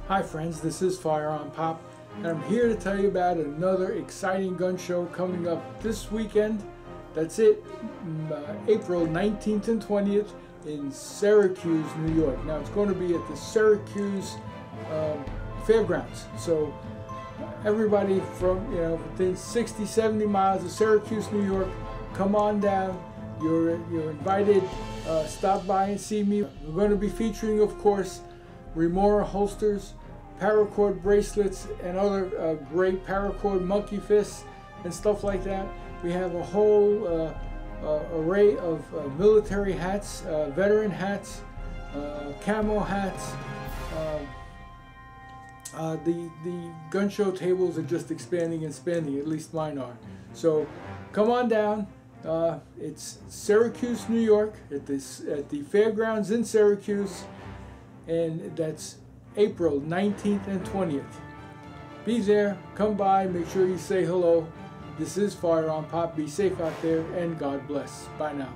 Hi friends, this is FirearmPop, and I'm here to tell you about another exciting gun show coming up this weekend. That's it, April 19th and 20th in Syracuse, New York. Now it's going to be at the Syracuse Fairgrounds. So everybody from within 60, 70 miles of Syracuse, New York, come on down. You're invited. Stop by and see me. We're going to be featuring, of course, Remora holsters, paracord bracelets, and other great paracord monkey fists and stuff like that. We have a whole array of military hats, veteran hats, camo hats. The gun show tables are just expanding and expanding, at least mine are. So come on down. It's Syracuse, New York, at the fairgrounds in Syracuse, and that's April 19th and 20th. Be there, come by, make sure you say hello. This is FirearmPop. Be safe out there, and God bless. Bye now.